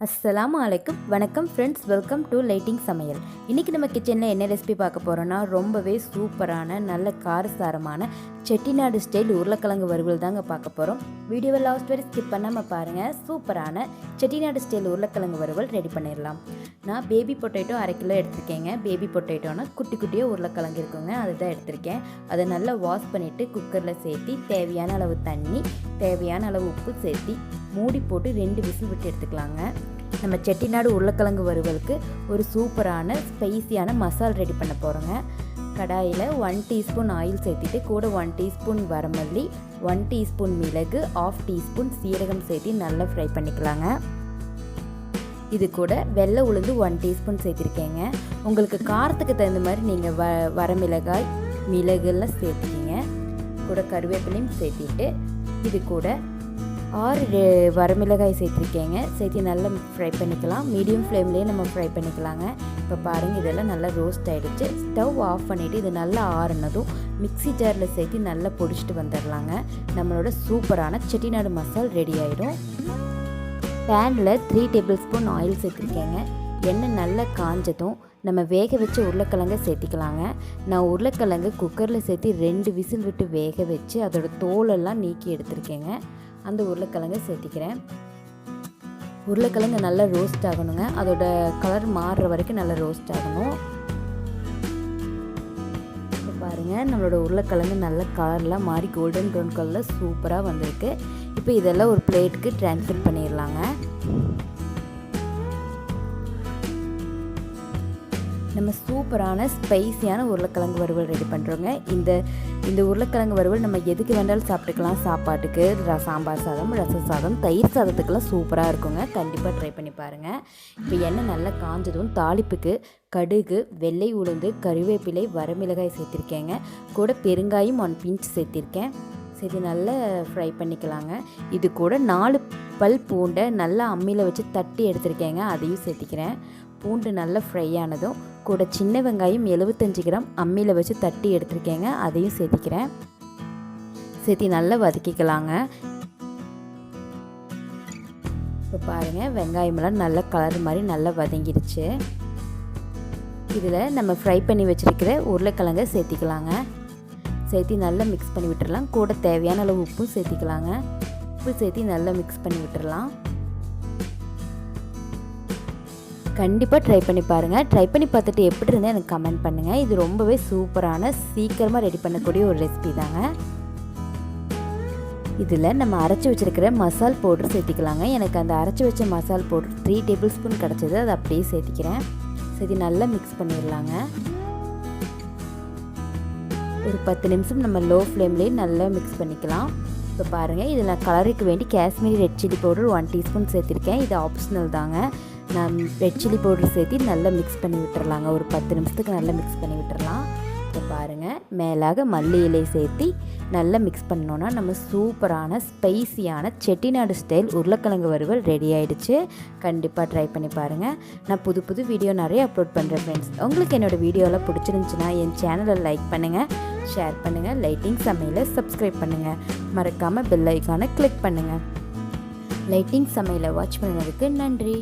அஸ்ஸலாமு அலைக்கும். வணக்கம் ஃப்ரெண்ட்ஸ், வெல்கம் டு லைட்டிங் சமையல். இன்றைக்கி நம்ம கிச்சனில் என்ன ரெசிபி பார்க்க போகிறோன்னா, ரொம்பவே சூப்பரான நல்ல காரசாரமான செட்டிநாடு ஸ்டைல் உருளைக்கிழங்கு வறுவல் தாங்க பார்க்க போகிறோம். வீடியோவை லாஸ்ட் வரை ஸ்கிப் பண்ணாமல் பாருங்கள். சூப்பரான செட்டிநாடு ஸ்டைல் உருளைக்கிழங்கு வறுவல் ரெடி பண்ணிடலாம். நான் பேபி பொட்டேட்டோ 1/2 கிலோ எடுத்திருக்கேங்க. பேபி பொட்டேட்டோனா குட்டி குட்டியாக உருளைக்கிழங்கு இருக்குங்க, அதுதான் எடுத்திருக்கேன். அதை நல்லா வாஷ் பண்ணிவிட்டு குக்கரில் சேர்த்து தேவையான அளவு தண்ணி, தேவையான அளவு உப்பு சேர்த்து மூடி போட்டு 2 விசில் விட்டு எடுத்துக்கலாங்க. நம்ம செட்டிநாடு உருளைக்கிழங்கு வறுவலுக்கு ஒரு சூப்பரான ஸ்பைசியான மசால் ரெடி பண்ண போகிறோங்க. கடாயில் 1 டீஸ்பூன் ஆயில் சேர்த்துட்டு கூட 1 டீஸ்பூன் வரமல்லி, 1 டீஸ்பூன் மிளகு, 1/2 டீஸ்பூன் சீரகம் சேர்த்து நல்லா ஃப்ரை பண்ணிக்கலாங்க. இது கூட வெள்ளை உளுந்து 1 டீஸ்பூன் சேர்த்துருக்கேங்க. உங்களுக்கு காரத்துக்கு தகுந்த மாதிரி நீங்கள் வரமிளகாய், மிளகுலாம் சேர்த்துக்கிங்க. கூட கருவேப்பிலையும் சேர்த்திட்டு இது கூட 6 வரமிளகாய் சேர்த்துருக்கேங்க. சேர்த்து நல்லா ஃப்ரை பண்ணிக்கலாம். மீடியம் ஃப்ளேம்லேயே நம்ம ஃப்ரை பண்ணிக்கலாங்க. இப்போ பாருங்கள், இதெல்லாம் நல்லா ரோஸ்ட் ஆகிடுச்சு. ஸ்டவ் ஆஃப் பண்ணிவிட்டு இது நல்லா ஆறுனதும் மிக்ஸி ஜாரில் சேர்த்து நல்லா பொடிச்சிட்டு வந்துடலாங்க. நம்மளோட சூப்பரான செட்டிநாடு மசால் ரெடி ஆகிடும். பேனில் 3 டேபிள் ஸ்பூன் ஆயில் சேர்த்துருக்கேங்க. எண்ணெய் நல்லா காஞ்சதும் நம்ம வேக வச்ச உருளைக்கிழங்கை சேர்த்திக்கலாங்க. நான் உருளைக்கிழங்கு குக்கரில் சேர்த்து 2 விசில் விட்டு வேக வச்சு அதோட தோலெல்லாம் நீக்கி எடுத்துருக்கேங்க. அந்த உருளைக்கிழங்கை சேர்த்திக்கிறேன். உருளைக்கிழங்கு நல்லா ரோஸ்ட் ஆகணுங்க. அதோட கலர் மாறுற வரைக்கும் நல்லா ரோஸ்ட் ஆகணும். இப்போ பாருங்கள், நம்மளோட உருளைக்கிழங்கு நல்ல கலர்லாம் மாறி கோல்டன் ப்ரௌன் கலரில் சூப்பராக வந்திருக்கு. இப்போ இதெல்லாம் ஒரு பிளேட்டுக்கு ட்ரான்ஸ்ஃபர் பண்ணிடலாங்க. நம்ம சூப்பரான ஸ்பைசியான உருளைக்கிழங்கு வறுவல் ரெடி பண்ணுறோங்க. இந்த உருளைக்கிழங்கு வறுவல் நம்ம எதுக்கு வேண்டாலும் சாப்பிட்டுக்கலாம். சாப்பாட்டுக்கு, சாம்பார் சாதம், ரசம் சாதம், தயிர் சாதத்துக்கெல்லாம் சூப்பராக இருக்குங்க. கண்டிப்பாக ட்ரை பண்ணி பாருங்கள். இப்போ எண்ணெய் நல்லா காஞ்சதும் தாளிப்புக்கு கடுகு, வெள்ளை உளுந்து, கருவேப்பிலை, வரமிளகாய் சேர்த்திருக்கேங்க. கூட பெருங்காயம் 1 பிஞ்ச் சேர்த்திருக்கேன். சரி, நல்லா ஃப்ரை பண்ணிக்கலாங்க. இது கூட 4 பல் பூண்டை நல்லா அம்மியில் வச்சு தட்டி எடுத்திருக்கேங்க. அதையும் சேர்த்திக்கிறேன். பூண்டு நல்லா ஃப்ரை ஆனதும் கூட சின்ன வெங்காயம் 75 கிராம் அம்மியில் வச்சு தட்டி எடுத்திருக்கேங்க. அதையும் சேர்த்திக்கிறேன். சேர்த்தி நல்லா வதக்கிக்கலாங்க. இப்போ பாருங்கள், வெங்காயமெல்லாம் நல்லா கலர் மாதிரி நல்லா வதங்கிடுச்சு. இதில் நம்ம ஃப்ரை பண்ணி வச்சுருக்கிற உருளைக்கிழங்கை சேர்த்திக்கலாங்க. சேர்த்தி நல்லா மிக்ஸ் பண்ணி விட்டுறலாம். கூட தேவையான அளவு உப்பும் சேர்த்திக்கலாங்க. உப்பு சேர்த்தி நல்லா மிக்ஸ் பண்ணி விட்டுறலாம். கண்டிப்பாக ட்ரை பண்ணி பாருங்கள். ட்ரை பண்ணி பார்த்துட்டு எப்படி இருந்தால் எனக்கு கமெண்ட் பண்ணுங்கள். இது ரொம்பவே சூப்பரான சீக்கிரமாக ரெடி பண்ணக்கூடிய ஒரு ரெசிபி தாங்க. இதில் நம்ம அரைச்சி வச்சுருக்கிற மசால் பவுடர் சேர்த்திக்கலாங்க. எனக்கு அந்த அரைச்சி வச்ச மசால் பவுடர் 3 டேபிள் ஸ்பூன் கிடச்சிது. அதை அப்படியே சேர்த்திக்கிறேன். சேர்த்து நல்லா மிக்ஸ் பண்ணிடலாங்க. ஒரு 10 நிமிஷம் நம்ம லோ ஃப்ளேம்லேயே நல்லா மிக்ஸ் பண்ணிக்கலாம். இப்போ பாருங்கள், இதில் கலருக்கு வேண்டி Kashmiri red chilli powder 1 teaspoon சேர்த்திருக்கேன். இது ஆப்ஷனல் தாங்க. நான் ரெட் சில்லி பவுடர் சேர்த்து நல்லா மிக்ஸ் பண்ணி விட்டுறலாங்க. ஒரு 10 நிமிஷத்துக்கு நல்லா மிக்ஸ் பண்ணி விட்டுறலாம். இப்போ பாருங்கள், மேலாக மல்லி இலை சேர்த்து நல்லா மிக்ஸ் பண்ணோன்னா நம்ம சூப்பரான ஸ்பைசியான செட்டிநாடு ஸ்டைல் உருளைக்கிழங்கு வறுவல் ரெடி ஆகிடுச்சு. கண்டிப்பாக ட்ரை பண்ணி பாருங்கள். நான் புது வீடியோ நிறைய அப்லோட் பண்ணுறேன் ஃப்ரெண்ட்ஸ். உங்களுக்கு என்னோடய வீடியோலாம் பிடிச்சிருந்துச்சுன்னா என் சேனலை லைக் பண்ணுங்கள், ஷேர் பண்ணுங்கள், லைட்டிங் சமையலை சப்ஸ்கிரைப் பண்ணுங்கள், மறக்காமல் பெல் ஐக்கானை கிளிக் பண்ணுங்கள். லைட்டிங் சமையலை வாட்ச் பண்ணதுக்கு நன்றி.